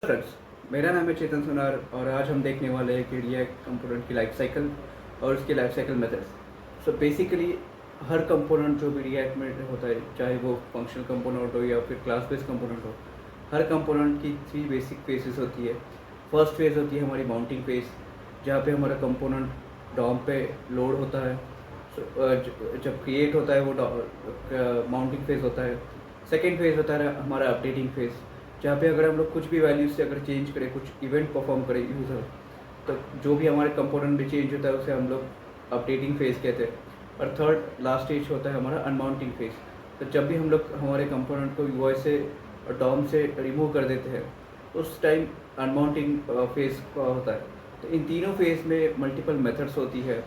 Friends, मेरा नाम है चेतन सोनार और आज हम देखने वाले हैं कि रिएक्ट कंपोनेंट की लाइफ साइकिल और उसकी life cycle methods. So basically हर कंपोनेंट जो भी रिएक्ट में होता है, चाहे वो फंक्शनल कंपोनेंट हो या फिर क्लास बेस्ड कंपोनेंट हो, हर कंपोनेंट की 3 बेसिक फेजेस होती है। फर्स्ट फेज होती है हमारी माउंटिंग फेज, जहाँ पे हमारा कंपोनेंट डॉम पे लोड होता है। जब क्रिएट होता है वो माउंटिंग फेज होता है। सेकेंड फेज होता है हमारा अपडेटिंग फेज, जहाँ पे अगर हम लोग कुछ भी वैल्यूज से अगर चेंज करें, कुछ इवेंट परफॉर्म करें यूज़र, तो जो भी हमारे कंपोनेंट में चेंज होता है उसे हम लोग अपडेटिंग फेज कहते हैं। और थर्ड लास्ट स्टेज होता है हमारा अनमाउंटिंग फेज। तो जब भी हम लोग हमारे कंपोनेंट को यूआई से और डॉम से रिमूव कर देते हैं, उस टाइम अनमाउंटिंग फेज होता है। तो इन तीनों फेज में मल्टीपल मेथड्स होती है।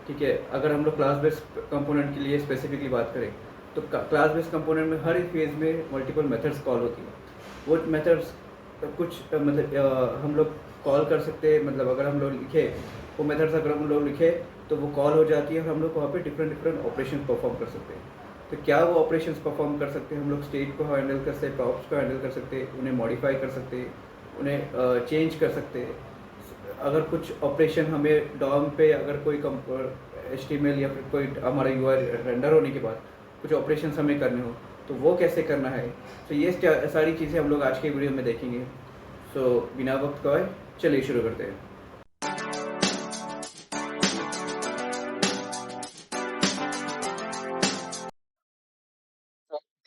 ठीक है, अगर हम लोग क्लास बेस्ड कंपोनेंट के लिए स्पेसिफिकली बात करें, तो क्लास बेस्ड कंपोनेंट में हर एक फेज में मल्टीपल मेथड्स कॉल होती है। वो मेथड्स कुछ हम लोग कॉल कर सकते हैं, मतलब अगर हम लोग लिखे वो मेथड्स, अगर हम लोग लिखे तो वो कॉल हो जाती है और हम लोग वहाँ पे डिफरेंट डिफरेंट ऑपरेशन परफॉर्म कर सकते हैं। तो क्या वो ऑपरेशंस परफॉर्म कर सकते हैं? हम लोग स्टेट को हैंडल कर सकते हैं, प्रॉप्स को हैंडल कर सकते हैं, उन्हें मॉडिफाई कर सकते हैं, उन्हें चेंज कर सकते हैं। अगर कुछ ऑपरेशन हमें डॉम पे अगर कोई HTML या फिर कोई हमारा यूआई रेंडर होने के बाद कुछ ऑपरेशन हमें करने हो, तो वो कैसे करना है। तो ये सारी चीज़ें हम लोग आज के वीडियो में देखेंगे। सो बिना वक्त गवाए चलिए शुरू करते हैं।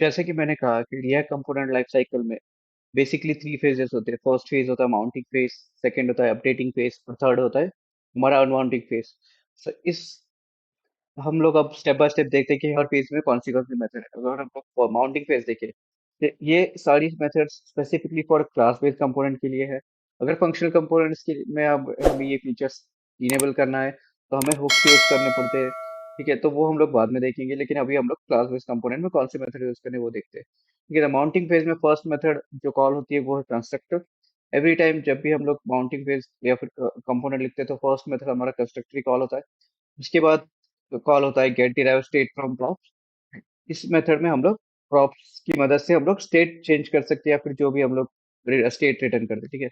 जैसे कि मैंने कहा कि रिएक्ट कंपोनेंट लाइफ साइकिल में बेसिकली 3 फेजेस होते हैं। फर्स्ट फेज होता है माउंटिंग फेज, सेकंड होता है अपडेटिंग फेज और थर्ड होता है हमारा अनवाउंटिंग फेज। इस हम लोग अब स्टेप बाय स्टेप देखते हैं कि हर फेज में कौन सी मेथड है। अगर हम लोग माउंटिंग फेज देखें, तो ये सारी methods specifically for class based component के लिए है। अगर फंक्शनल कंपोनेंट्स के में अब हमें ये फीचर्स इनेबल करना है, तो हमें हुक्स यूज करने पड़ते हैं। ठीक है, तो वो हम लोग बाद में देखेंगे, लेकिन अभी हम लोग क्लास बेस्ड कंपोनेंट में कौन सी मेथड यूज करने वो देखते हैं। ठीक है, माउंटिंग फेज में फर्स्ट मेथड जो कॉल होती है वो है कंस्ट्रक्टर। एवरी टाइम जब भी हम लोग माउंटिंग फेज या फिर कंपोनेंट लिखते हैं, तो फर्स्ट मेथड हमारा कंस्ट्रक्टर कॉल होता है। उसके बाद कॉल होता है get derive state from props. इस मेथड में हम लोग प्रॉप्स की मदद से हम लोग स्टेट चेंज कर सकते हैं या फिर जो भी हम लोग स्टेट रिटर्न करते हैं। ठीक है,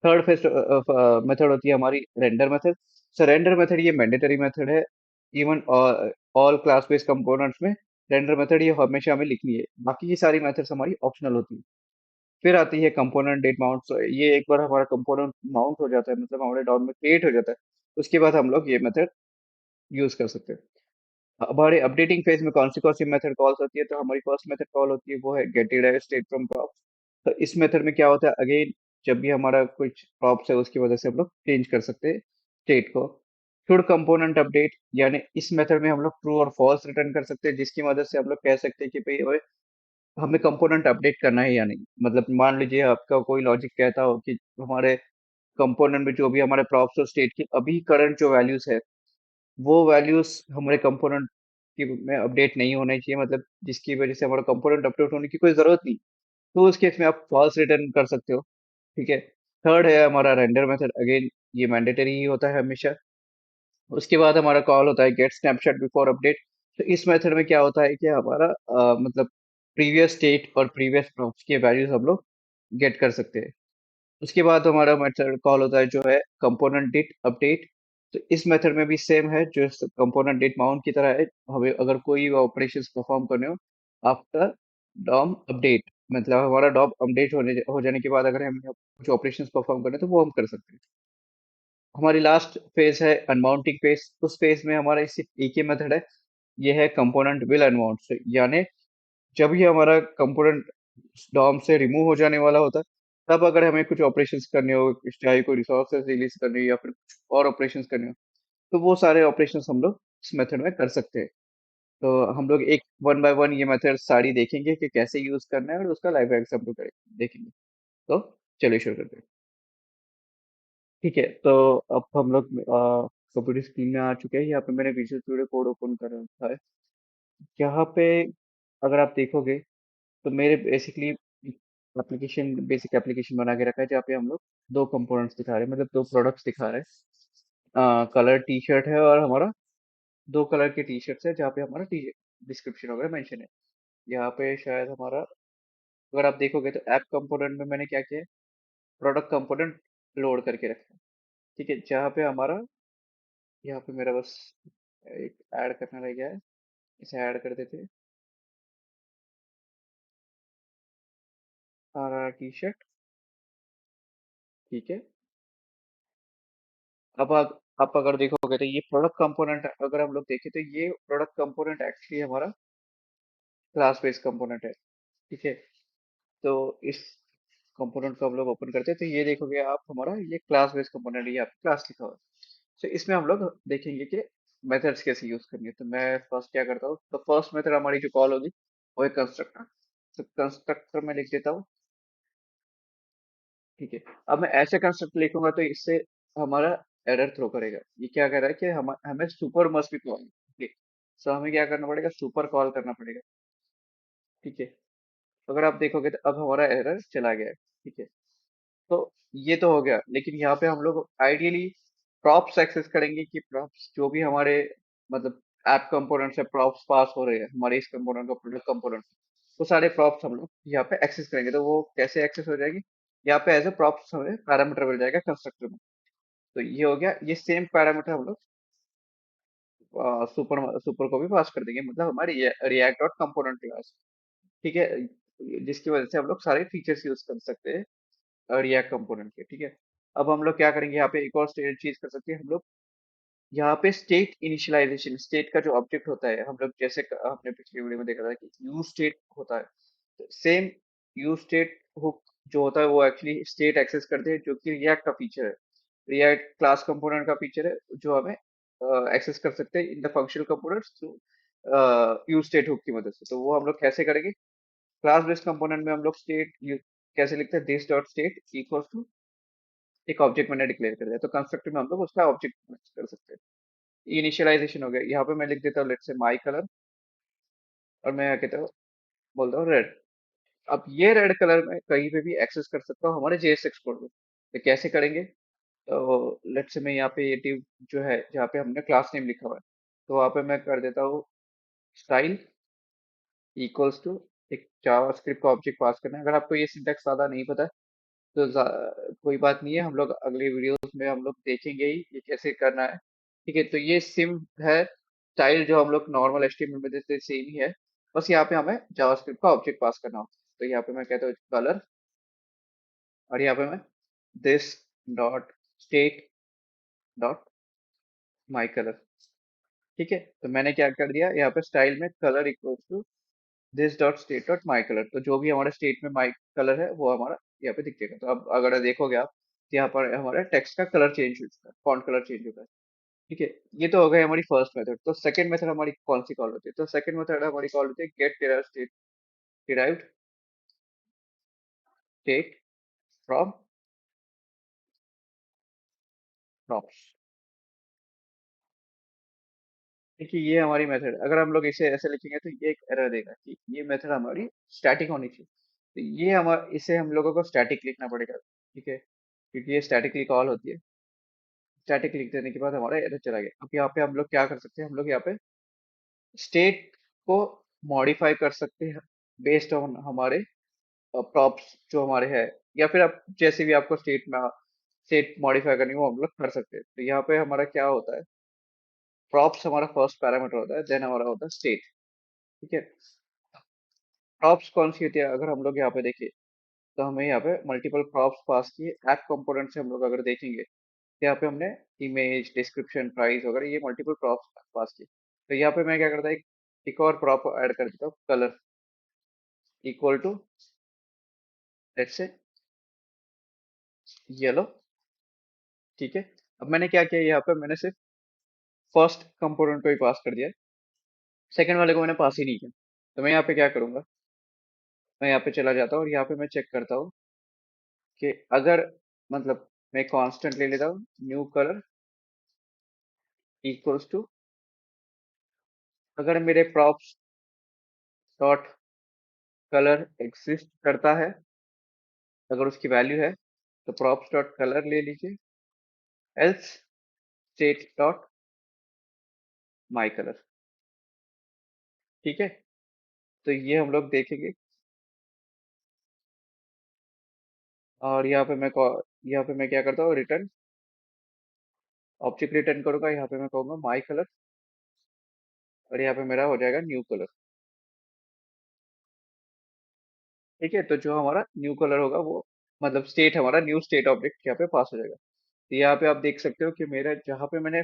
थर्ड फेस मेथड होती है हमारी रेंडर मेथड। सो रेंडर मेथड ये मैंडेटरी मेथड है। Even all class based components में रेंडर मेथड ये हमेशा हमें लिखनी है, बाकी की सारी मेथड्स हमारी ऑप्शनल होती है। फिर आती है कंपोनेंट डेट माउंट। ये एक बार हमारा कंपोनेंट माउंट हो जाता है, मतलब हमारे डॉट में क्रिएट हो जाता है, उसके बाद हम लोग ये मेथड यूज कर सकते हैं। हमारे अपडेटिंग फेज में कौन सी मेथड कॉल्स होती है, तो हमारी फर्स्ट मेथड कॉल होती है वो है get derive state from props. तो इस मेथड में क्या होता है, अगेन जब भी हमारा कुछ प्रॉप्स है उसकी वजह से हम लोग चेंज कर सकते हैं स्टेट को। शुड कंपोनेंट अपडेट, यानी इस मेथड में हम लोग ट्रू और फॉल्स रिटर्न कर सकते हैं, जिसकी मदद से हम लोग कह सकते हैं कि भाई ओए, हमें कंपोनेंट अपडेट करना है या नहीं। मतलब मान लीजिए आपका कोई लॉजिक कहता हो कि हमारे कंपोनेंट में जो भी हमारे प्रॉप्स और स्टेट की अभी करंट जो वैल्यूज है, वो वैल्यूज हमारे कंपोनेंट की में अपडेट नहीं होने चाहिए, मतलब जिसकी वजह से हमारा कंपोनेंट अपडेट होने की कोई जरूरत नहीं। तो उस केस में आप फॉल्स रिटर्न कर सकते हो। ठीक है, थर्ड है हमारा रेंडर मेथड। अगेन ये मैंडेटरी ही होता है हमेशा। उसके बाद हमारा कॉल होता है गेट स्नैपशॉट बिफोर अपडेट। तो इस मेथड में क्या होता है कि हमारा मतलब प्रीवियस स्टेट और प्रीवियस प्रॉप्स के वैल्यूज हम लोग गेट कर सकते हैं। उसके बाद हमारा मेथड कॉल होता है जो है कंपोनेंट डेट अपडेट। तो इस मेथड में भी सेम है जो कंपोनेंट डेट माउंट की तरह है। हमें अगर कोई ऑपरेशंस परफॉर्म करने हो आफ्टर डॉम अपडेट, मतलब हमारा डॉम अपडेट हो जाने के बाद अगर हमें कुछ ऑपरेशंस परफॉर्म करने हैं, तो वो हम कर सकते हैं। हमारी लास्ट फेज है अनमाउंटिंग फेज। उस फेज में हमारा सिर्फ एक ही मेथड है, ये है कंपोनेंट विल अनमाउंट। यानी जब भी हमारा कंपोनेंट डॉम से रिमूव हो जाने वाला होता है, तब अगर हमें कुछ ऑपरेशंस करने हो, चाहे कोई रिसोर्सेज रिलीज करनी हो या फिर कुछ और ऑपरेशंस करने हो, तो वो सारे ऑपरेशंस हम लोग इस मेथड में कर सकते हैं। तो हम लोग एक वन बाय वन ये मेथड सारी देखेंगे कि कैसे यूज करना है और उसका लाइव एग्जाम्पल करेंगे देखेंगे। तो चलिए शुरू करते हैं। ठीक है, तो अब हम लोग कंप्यूटर स्क्रीन में आ चुके हैं। यहाँ पे मैंने विजुअल स्टूडियो कोड ओपन कर रखा है। यहाँ पे अगर आप देखोगे, तो मेरे बेसिकली एप्लीकेशन बेसिक एप्लीकेशन बना के रखा है, जहाँ पे हम लोग दो कंपोनेंट्स दिखा रहे हैं, मतलब दो प्रोडक्ट्स दिखा रहे हैं। कलर टी शर्ट है और हमारा दो कलर के टी शर्ट्स है, जहाँ पे हमारा टी डिस्क्रिप्शन वगैरह मेंशन है। यहाँ पे शायद हमारा, अगर आप देखोगे तो ऐप कंपोनेंट में मैंने क्या किया है, प्रोडक्ट कंपोनेंट लोड करके रखना है। ठीक है, जहाँ पे हमारा, यहाँ पे मेरा बस एक ऐड करना रह गया है, इसे ऐड कर देते हैं। T shirt. ठीक है। अब आप अगर देखोगे तो ये प्रोडक्ट कंपोनेंट, अगर हम लोग देखें तो ये प्रोडक्ट कंपोनेंट एक्चुअली हमारा क्लास बेस्ड कंपोनेंट है। ठीक है। तो इस कंपोनेंट को हम लोग ओपन करते हैं तो ये देखोगे आप, हमारा ये क्लास बेस्ड कंपोनेंट, ये आपका क्लास लिखा हुआ है। तो इसमें हम लोग देखेंगे कि मेथड्स कैसे यूज करनी है। तो मैं फर्स्ट क्या करता हूँ, तो फर्स्ट मेथड हमारी जो कॉल होगी वो है कंस्ट्रक्टर। तो कंस्ट्रक्टर में लिख देता हूँ। ठीक है। अब मैं ऐसे कंस्ट्रक्टर लिखूंगा तो इससे हमारा एरर थ्रो करेगा। ये क्या कह रहा है कि हमें सुपर मस्ट भी कॉल। ठीक है। सो हमें क्या करना पड़ेगा, सुपर कॉल करना पड़ेगा। ठीक है। अगर आप देखोगे तो अब हमारा एरर चला गया है। ठीक है। तो ये तो हो गया, लेकिन यहाँ पे हम लोग आइडियली प्रॉप्स एक्सेस करेंगे कि प्रॉप्स जो भी हमारे, मतलब ऐप कंपोनेंट से प्रॉप्स पास हो रहे हैं हमारे इस कंपोनेंट को, प्रोडक्ट कंपोनेंट, वो सारे प्रॉप्स हम लोग यहाँ पे एक्सेस करेंगे। तो वो कैसे एक्सेस हो जाएगी, यहाँ पे एज ए प्रॉप्स हमें पैरामीटर मिल जाएगा कंस्ट्रक्टर में। तो ये हो गया, ये सेम पैरामीटर हम लोग सुपर सुपर को भी पास कर देंगे, मतलब हमारे रिएक्ट डॉट कंपोनेंट क्लास। ठीक है। जिसकी वजह से हम लोग सारे फीचर्स यूज कर सकते हैं रिएक्ट कंपोनेंट के। ठीक है। अब हम लोग क्या करेंगे, यहाँ पे एक और स्टेट चीज कर सकते हैं हम लोग। यहाँ पे स्टेट इनिशियलाइजेशन, स्टेट का जो ऑब्जेक्ट होता है, हम लोग जैसे हमने पिछली वीडियो में देखा था कि यूज स्टेट होता है, तो सेम यूज स्टेट हुक जो होता है वो एक्चुअली स्टेट एक्सेस करते हैं, जो कि रिएक्ट का फीचर है। रिएक्ट क्लास कंपोनेंट का फीचर है जो हमें एक्सेस कर सकते हैं in the functional components through use state hook की मदद से। तो वो हम लोग कैसे करेंगे, क्लास बेस्ड कंपोनेंट में हम लोग स्टेट कैसे लिखते हैं, this dot state equal to एक ऑब्जेक्ट मैंने डिक्लेयर कर दिया, तो कंस्ट्रक्टर में हम लोग उसका ऑब्जेक्ट कर सकते हैं। इनिशियलाइजेशन हो गया, यहाँ पे मैं लिख देता हूँ लेट्स से माई कलर, और मैं यहाँ कहता हूँ, बोलता हूँ रेड। अब ये रेड कलर में कहीं पे भी एक्सेस कर सकता हूँ हमारे JSX कोड में। तो कैसे करेंगे, तो लेट्स से मैं यहाँ पे ये div जो है जहाँ पे हमने क्लास नेम लिखा हुआ है, तो वहाँ पे मैं कर देता हूँ स्टाइल इक्वल्स टू एक जावास्क्रिप्ट का ऑब्जेक्ट पास करना है। अगर आपको ये सिंटैक्स ज्यादा नहीं पता है तो कोई बात नहीं है, हम लोग अगले वीडियोस में हम लोग देखेंगे ही ये कैसे करना है। ठीक है। तो ये सिम है, स्टाइल जो हम लोग नॉर्मल HTML में देते हैं सेम ही है, बस यहाँ पे हमें जावास्क्रिप्ट का ऑब्जेक्ट पास करना होता है। तो यहाँ पे मैं कहता हूँ कलर, और यहाँ पे मैं this dot state dot my colour. ठीक है। तो मैंने क्या कर दिया, यहाँ पे स्टाइल में colour equals to this dot state dot my colour. तो जो भी हमारा स्टेट में माई कलर है वो हमारा यहाँ पे दिखेगा। तो अब अगर देखोगे आप, तो यहाँ पर हमारा टेक्स्ट का कलर चेंज हो चुका है, फॉन्ट कलर चेंज हो गया है। ठीक है। ये तो हो गई हमारी फर्स्ट मेथड। तो सेकंड मेथड हमारी कौन सी कॉल होती है, तो सेकंड मेथड हमारी कॉल होती है get state derived state from props. देखिए ये हमारी मेथड, अगर हम लोग इसे ऐसे लिखेंगे तो ये एक एरर देगा कि ये मेथड हमारी स्टैटिक होनी चाहिए। तो ये हमारा, इसे हम लोगों को स्टैटिक लिखना पड़ेगा। ठीक है, क्योंकि ये स्टैटिकली कॉल होती है। स्टैटिक लिख देने के बाद हमारा एरर चला गया। अब यहाँ पे हम लोग क्या कर सकते हैं, हम लोग यहाँ पे स्टेट को मॉडिफाई कर सकते हैं बेस्ड ऑन हमारे प्रॉप्स जो हमारे है, या फिर आप जैसे भी आपको स्टेट मॉडिफाई करनी हो वो हम लोग कर सकते हैं। तो यहाँ पे हमारा क्या होता है, प्रॉप्स हमारा फर्स्ट पैरामीटर होता है, देन हमारा होता है स्टेट। ठीक है। प्रॉप्स कौन सी होती है, अगर हम लोग यहाँ पे देखें तो हमें यहाँ पे मल्टीपल प्रॉप्स पास किए। ऐप कंपोनेंट से हम लोग अगर देखेंगे तो यहाँ पे हमने इमेज, डिस्क्रिप्शन, प्राइस वगैरह ये मल्टीपल प्रॉप्स पास किए। तो यहाँ पे मैं क्या करता है, एक और प्रॉप ऐड कर देता हूँ, colour equal to let's say yellow. ठीक है। अब मैंने क्या किया, यहाँ पे मैंने सिर्फ फर्स्ट कंपोनेंट को ही पास कर दिया, सेकंड वाले को मैंने पास ही नहीं किया। तो मैं यहाँ पे क्या करूंगा, मैं यहाँ पे चला जाता हूँ और यहाँ पे मैं चेक करता हूँ कि अगर, मतलब मैं कांस्टेंट ले लेता हूँ न्यू कलर इक्वल्स टू, अगर मेरे प्रॉप्स डॉट कलर एग्जिस्ट करता है, अगर उसकी वैल्यू है तो प्रॉप्स डॉट कलर ले लीजिए, else state dot my colour. ठीक है। तो ये हम लोग देखेंगे, और यहाँ पे मैं क्या करता हूँ, रिटर्न ऑब्जेक्ट रिटर्न करूंगा। यहाँ पे मैं कहूंगा माई कलर, और यहाँ पे मेरा हो जाएगा न्यू कलर। ठीक है, तो जो हमारा न्यू कलर होगा वो मतलब स्टेट, हमारा न्यू स्टेट ऑब्जेक्ट यहाँ पे पास हो जाएगा। तो यहाँ पे आप देख सकते हो कि मेरा जहाँ पे मैंने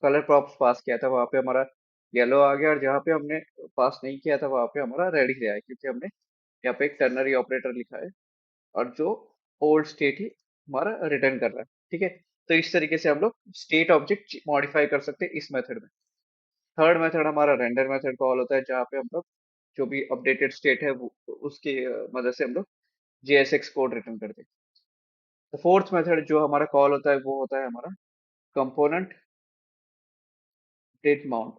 कलर प्रॉप्स पास किया था वहां पे हमारा येलो आ गया, और जहाँ पे हमने पास नहीं किया था वहां पे हमारा रेड ही आया, क्योंकि हमने यहाँ पे एक टर्नरी ऑपरेटर लिखा है, और जो ओल्ड स्टेट ही हमारा रिटर्न कर रहा है। ठीक है, तो इस तरीके से हम लोग स्टेट ऑब्जेक्ट मॉडिफाई कर सकते हैं इस मेथड में। थर्ड मेथड हमारा रेंडर मेथड कॉल होता है, जहाँ पे हम लोग जो भी अपडेटेड स्टेट है वो उसकी मदद से हम लोग JSX कोड रिटर्न करते हैं। तो फोर्थ मेथड जो हमारा कॉल होता है वो होता है हमारा कंपोनेंट डेट माउंट।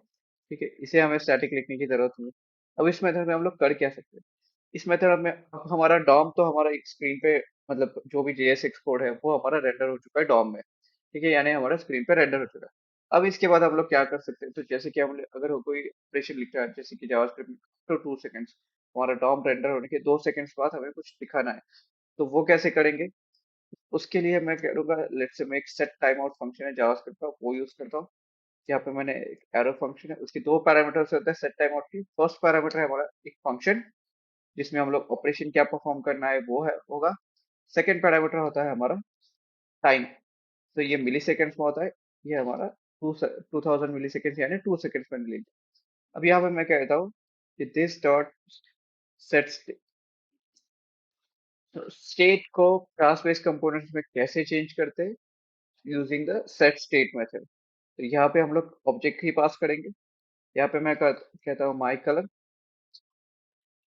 ठीक है, इसे हमें स्टैटिक लिखने की जरूरत नहीं है। अब इस मेथड में हम लोग कर क्या सकते हैं, इस मेथड में अब हमारा डॉम तो हमारा एक स्क्रीन पे मतलब जो भी JSX कोड है वो हमारा रेंडर हो चुका है डॉम में। ठीक है, यानी हमारा स्क्रीन पे रेंडर हो चुका है। अब इसके बाद हम लोग क्या कर सकते हैं, तो जैसे कि हम अगर कोई ऑपरेशन लिखा है जैसे कि जावास्क्रिप्ट में, तो 2 सेकेंड्स, हमारा डॉम रेंडर होने के 2 सेकेंड्स बाद हमें कुछ दिखाना है, तो वो कैसे करेंगे। उसके लिए मैं करूँगा, लेट्स से मैं एक सेट टाइम आउट फंक्शन है जावास्क्रिप्ट का वो यूज करता हूँ। यहाँ पे मैंने एक एरो फंक्शन है, उसके दो पैरामीटर्स होते हैं सेट टाइम आउट की। फर्स्ट पैरामीटर है हमारा एक फंक्शन जिसमें हम लोग ऑपरेशन क्या परफॉर्म करना है वो है होगा। सेकंड पैरामीटर होता है हमारा टाइम, तो ये मिली सेकेंड्स में होता है। ये हमारा 2000 मिली सेकेंड्स यानी 2 सेकेंड्स में मिलेगी। अब यहाँ पे मैं कहता हूँ कि दिस डॉट सेट स्टेट को क्लास बेस्ड कंपोनेंट्स में कैसे चेंज करते हैं, using the set state method. तो यहाँ पे हम लोग ऑब्जेक्ट ही पास करेंगे। यहाँ पे मैं कहता हूँ माई कलर,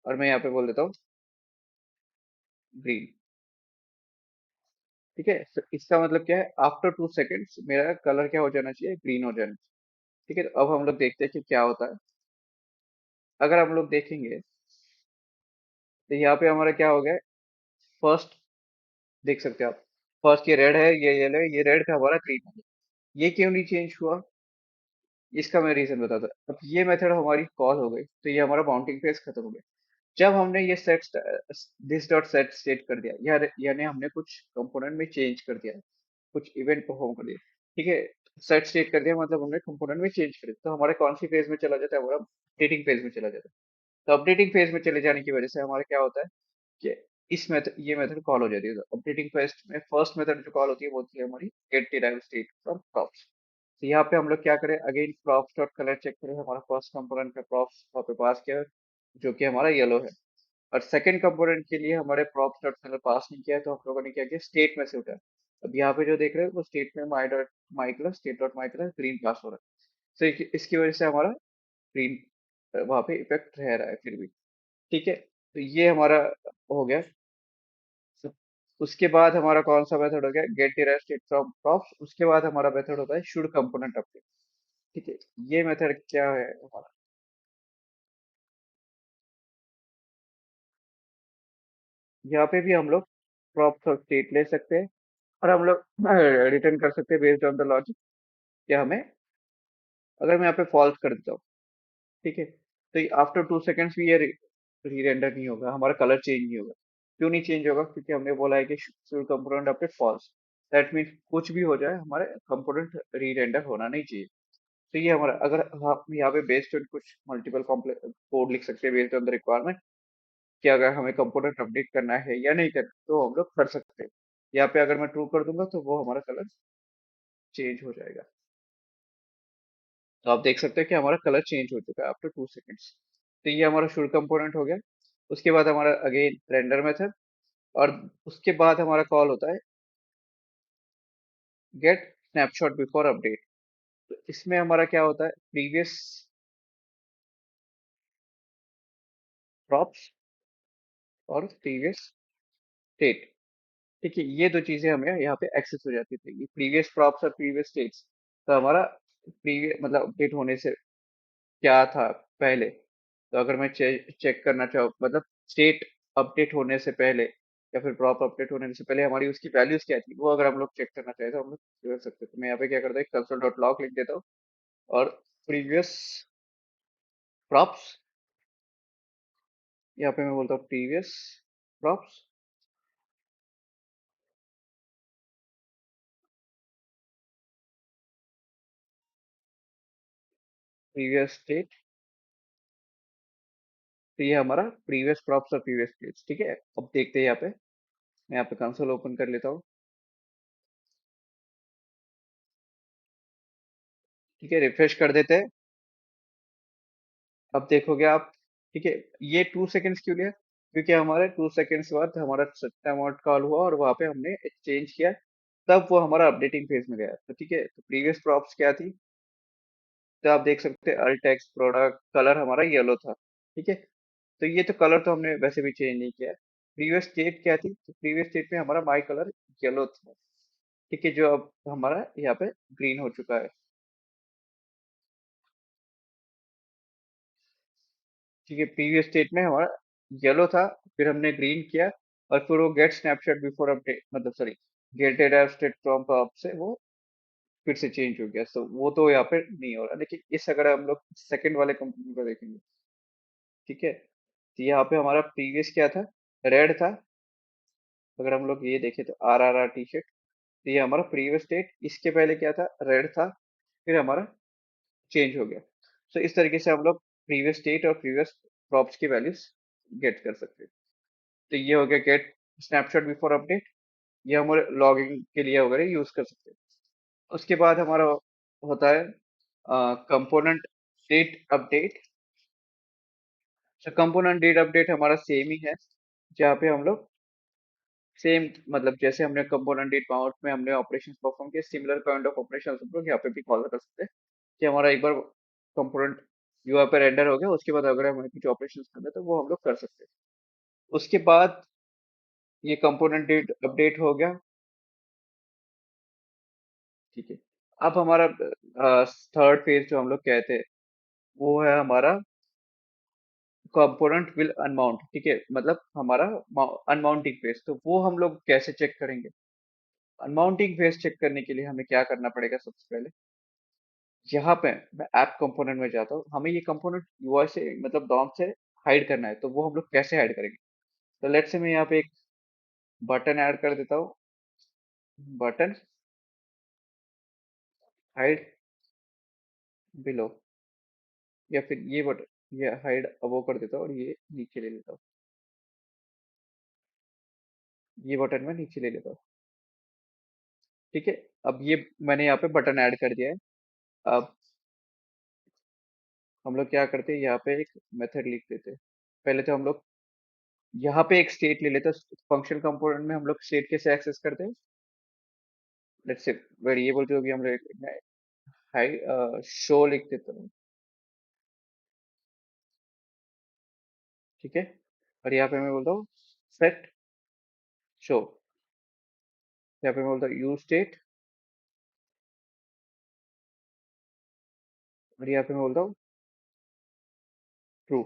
और मैं यहाँ पे बोल देता हूँ ग्रीन। ठीक है, तो इसका मतलब क्या है, आफ्टर 2 सेकेंड्स मेरा कलर क्या हो जाना चाहिए, ग्रीन हो जाना चाहिए। ठीक है, तो अब हम लोग देखते हैं कि क्या होता है। अगर हम लोग देखेंगे तो यहाँ पे हमारा क्या हो गया, फर्स्ट देख सकते हैं आप, फर्स्ट ये रेड है, ये येलो है, ये रेड का हमारा ग्रीन है। ये क्यों नहीं चेंज हुआ, इसका मैं रीजन बताता हूँ। अब ये मेथड हमारी कॉल हो गई तो ये हमारा बाउंडिंग फेज खत्म हो गया। जब हमने ये set this dot set set कर दिया, यानी हमने कुछ कंपोनेंट में चेंज कर दिया, कुछ इवेंट परफॉर्म कर दिया। ठीक है, सेट स्टेट कर दिया मतलब हमने कंपोनेंट में चेंज कर दिया, तो हमारे कौन सी फेज में चला जाता है, हमारा अपडेटिंग फेज में चला जाता है। तो अपडेटिंग फेज में चले जाने की वजह से हमारा क्या होता है कि इस मेथड ये मेथड कॉल हो जाती है। तो अपडेटिंग फेज में फर्स्ट मेथड जो कॉल होती है वो होती है हमारी get derived state from props. तो यहाँ पे हम लोग क्या करें, again props dot colour check करें, हमारा फर्स्ट कंपोनेंट का प्रॉप्स वहाँ पे पास किया है, जो कि हमारा येलो है। और सेकंड कंपोनेंट के लिए हमारे प्रॉप्स डॉट कलर पास नहीं किया है, तो हम लोगों ने क्या किया, स्टेट में से उठा। अब यहाँ पे जो देख रहे हैं वो स्टेट में my dot my colour state dot my colour green pass हो रहा है। तो इसकी वजह से हमारा ग्रीन वहाँ पे इफेक्ट रह रहा है फिर भी। ठीक है, तो ये हमारा हो गया। So, उसके बाद हमारा कौन सा मेथड हो गया, get derived state from props. उसके बाद हमारा मेथड होता है शुड कंपोनेंट अपडेट। ठीक है, ये मेथड क्या है हमारा, यहाँ पे भी हम लोग प्रॉप्स और स्टेट ले सकते हैं, और हम लोग रिटर्न कर सकते हैं बेस्ड ऑन द लॉजिक। क्या हमें, अगर मैं यहाँ पे फॉल्स कर देता हूँ, ठीक है, तो आफ्टर 2 सेकेंड्स भी ये री रेंडर नहीं होगा, हमारा कलर चेंज नहीं होगा। क्यों नहीं चेंज होगा, क्योंकि हमने बोला है कि should component update false. That means कुछ भी हो जाए हमारे कंपोनेंट री रेंडर होना नहीं चाहिए। तो ये हमारा, अगर हम यहाँ पे बेस्ड ऑन कुछ मल्टीपल कोड लिख सकते हैं बेस्ड ऑन द रिक्वायरमेंट, कि अगर हमें कंपोनेंट अपडेट करना है या नहीं करना, तो हम लोग कर सकते हैं। यहाँ पे अगर मैं ट्रू कर दूंगा तो वो हमारा कलर चेंज हो जाएगा। तो आप देख सकते हैं कि हमारा कलर चेंज हो चुका है आफ्टर 2 सेकेंड्स। तो ये हमारा शुड कंपोनेंट हो गया। उसके बाद हमारा अगेन रेंडर मेथड, और उसके बाद हमारा कॉल होता है गेट स्नैपशॉट बिफोर अपडेट। तो इसमें हमारा क्या होता है, प्रीवियस प्रॉप्स और प्रीवियस स्टेट। ठीक है, ये दो चीजें हमें यहाँ पे एक्सेस हो जाती थी, प्रीवियस प्रॉप्स और प्रीवियस स्टेट्स। तो हमारा प्रीवियस मतलब अपडेट होने से क्या था पहले, तो अगर मैं चेक करना चाहूँ मतलब स्टेट अपडेट होने से पहले या फिर प्रॉप अपडेट होने से पहले हमारी उसकी वैल्यूज क्या थी, वो अगर हम लोग चेक करना चाहें तो हम लोग कर सकते हैं। तो मैं यहाँ पे क्या करता हूँ, कंसोल डॉट लॉग लिख देता हूँ, और प्रीवियस प्रॉप्स, यहाँ पे मैं बोलता हूँ प्रीवियस प्रॉप्स, प्रीवियस स्टेट, तो ये हमारा प्रीवियस प्रॉप्स और प्रीवियस स्टेट्स। ठीक है, अब देखते हैं यहाँ पे, मैं यहाँ पे कंसोल ओपन कर लेता हूँ। ठीक है, रिफ्रेश कर देते हैं। अब देखोगे आप, ठीक है, ये 2 सेकेंड्स क्यों लिया, क्योंकि हमारे 2 सेकेंड्स बाद हमारा टाइम आउट कॉल हुआ और वहां पे हमने चेंज किया, तब वो हमारा अपडेटिंग फेज में गया। तो ठीक है, तो प्रीवियस प्रॉप्स क्या थी, तो आप देख सकते हैं अल्ट टेक्स्ट प्रोडक्ट कलर हमारा येलो था। ठीक है, तो ये तो कलर तो हमने वैसे भी चेंज नहीं किया। प्रीवियस स्टेट क्या थी, तो प्रीवियस स्टेट में हमारा माई कलर येलो था। ठीक है, जो अब हमारा यहाँ पे ग्रीन हो चुका है। ठीक है, प्रीवियस स्टेट में हमारा येलो था, फिर हमने ग्रीन किया, और फिर वो गेट स्नैपशॉट बिफोर अपडेट, मतलब sorry, gate data state from up से वो फिर से चेंज हो गया। तो वो तो यहाँ पे नहीं हो रहा, लेकिन इस अगर हम लोग सेकंड वाले कंपनी को देखेंगे, ठीक है, तो यहाँ पे हमारा प्रीवियस क्या था, रेड था। अगर हम लोग ये देखें तो RRR टी शर्ट, तो ये हमारा प्रीवियस स्टेट, इसके पहले क्या था, रेड था, फिर हमारा चेंज हो गया। तो इस तरीके से हम लोग प्रीवियस स्टेट और प्रीवियस प्रॉप्स की वैल्यूज गेट कर सकते हैं। तो ये हो गया गेट स्नैपशॉट बिफोर अपडेट, ये हमारे लॉगिंग के लिए वगैरह यूज कर सकते हैं। उसके बाद हमारा होता है कंपोनेंट डेट अपडेट। तो कंपोनेंट डेट अपडेट हमारा सेम ही है, जहाँ पे हम लोग सेम, मतलब जैसे हमने कंपोनेंट डेट माउंट में हमने ऑपरेशंस परफॉर्म किए, सिमिलर काइंड ऑफ ऑपरेशंस हम लोग यहाँ पे भी कॉल कर सकते हैं। कि हमारा एक बार कंपोनेंट यूआई पे रेंडर हो गया, उसके बाद अगर हमें कुछ ऑपरेशंस करना है तो वो हम लोग कर सकते हैं। उसके बाद ये कंपोनेंट डेट अपडेट हो गया। ठीक है, अब हमारा थर्ड फेज जो हम लोग कहते हैं, वो है हमारा कंपोनेंट विल अनमाउंट। ठीक है, मतलब हमारा अनमाउंटिंग फेज, तो वो हम लोग कैसे चेक करेंगे। अनमाउंटिंग फेज चेक करने के लिए हमें क्या करना पड़ेगा, सबसे पहले यहाँ पे मैं ऐप कंपोनेंट में जाता हूँ, हमें ये कंपोनेंट यूआई से, मतलब डॉम से हाइड करना है। तो वो हम लोग कैसे हाइड करेंगे, तो लेट्स से मैं यहाँ पे एक बटन ऐड कर देता हूँ, बटन हाइड बिलो, या फिर ये बटन, ये हाइड अबो कर देता हूँ और ये नीचे ले लेता हूँ। ये बटन मैं नीचे ले लेता हूँ। ठीक है, अब ये मैंने यहाँ पे बटन ऐड कर दिया है। अब हम लोग क्या करते हैं, यहाँ पे एक मेथड लिख देते हैं। पहले तो हम लोग यहाँ पे एक स्टेट ले लेते हैं। फंक्शन कंपोनेंट में हम लोग स्टेट कैसे एक्सेस करते हैं, लेट्स से वेरिएबल जो भी हम लोग हाई शो लिख देता हूँ। ठीक है, और यहाँ पे मैं बोलता हूँ सेट शो, यहाँ पे मैं बोलता हूँ यूज स्टेट, और यहाँ पे मैं बोलता हूँ ट्रू।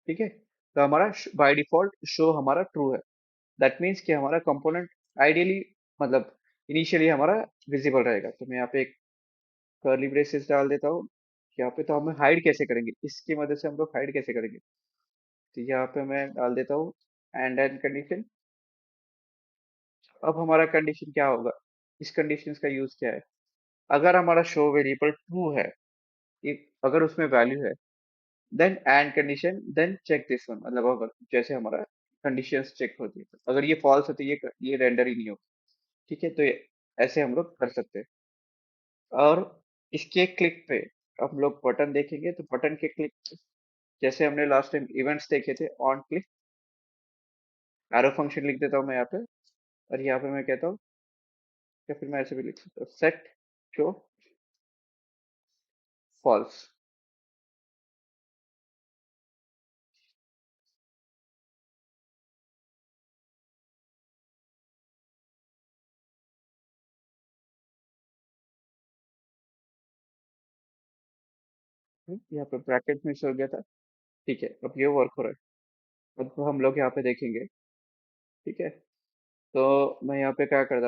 ठीक है, तो हमारा बाय डिफॉल्ट शो हमारा ट्रू है। दैट मीन्स कि हमारा कंपोनेंट आइडियली, मतलब इनिशियली हमारा विजिबल रहेगा। तो मैं यहाँ पे एक कर्ली ब्रेसेस डाल देता हूँ। यहाँ पे तो हम हाइड कैसे करेंगे, इसकी मदद से हम लोग हाइड कैसे करेंगे, तो यहाँ पे मैं डाल देता हूँ एंड कंडीशन। अब हमारा कंडीशन क्या होगा, इस कंडीशन का यूज क्या है, अगर हमारा शो वेरिएबल ट्रू है, अगर उसमें वैल्यू है, then and condition, then check this one, मतलब अगर जैसे हमारा कंडीशंस चेक होती है, अगर ये फॉल्स है तो ये रेंडर ही नहीं होगा। ठीक है, तो ये ऐसे हम लोग कर सकते हैं। और इसके क्लिक पे हम लोग बटन देखेंगे, तो बटन के क्लिक, जैसे हमने लास्ट टाइम इवेंट्स देखे थे, ऑन क्लिक एरो फंक्शन लिख देता हूँ मैं यहाँ पे, और यहाँ पे मैं कहता हूँ, या फिर मैं ऐसे भी लिख सकता हूँ, सेट शो फॉल्स। यहाँ पे ब्रैकेट मिस हो गया था। ठीक है, अब ये वर्क हो रहा है। अब हम लोग यहाँ पे देखेंगे। ठीक है, तो मैं यहाँ पे क्या कर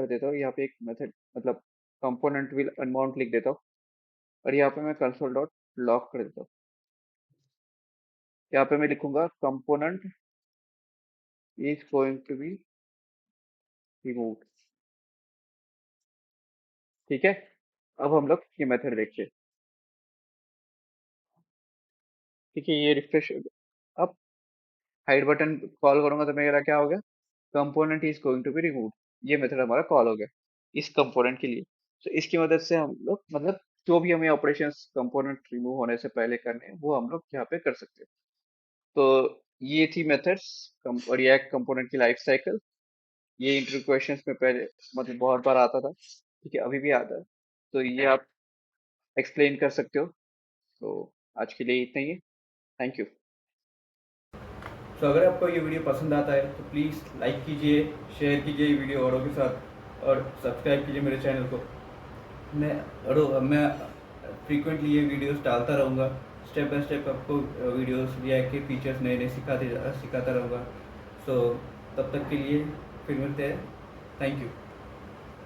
देता हूँ, यहाँ पे एक मेथड, मतलब कंपोनेंट विल अनमाउंट लिख देता हूँ, और यहाँ पे मैं कंसोल डॉट लॉग कर देता हूँ। यहाँ पे मैं लिखूंगा component is going to be removed. ठीक है, अब हम लोग ये मेथड देखते हैं। ठीक है, ये रिफ्रेश हो गया। अब हाइड बटन कॉल करूंगा तो मेरा क्या हो गया, component is going to be remove. ये मेथड हमारा कॉल हो गया इस कंपोनेंट के लिए। तो इसकी मदद से हम लोग मतलब जो भी हमें ऑपरेशंस कंपोनेंट रिमूव होने से पहले करने हैं वो हम लोग यहाँ पे कर सकते हैं। तो ये थी मेथड्स रिएक्ट कंपोनेंट की लाइफ साइकिल। ये इंटरव्यू क्वेश्चंस में पहले मतलब बहुत बार आता था, ठीक है, अभी भी आता है। तो ये आप एक्सप्लेन कर सकते हो। तो आज के लिए इतना ही है। Thank you. तो अगर आपको ये वीडियो पसंद आता है तो प्लीज़ लाइक कीजिए, शेयर कीजिए ये वीडियो औरों के साथ और सब्सक्राइब कीजिए मेरे चैनल को। मैं फ्रीक्वेंटली ये वीडियोस डालता रहूँगा। स्टेप बाय स्टेप आपको वीडियोस रिएक्ट के फीचर्स नए नए सिखाता रहूँगा। सो तब तक के लिए फिर मिलते हैं। Thank you.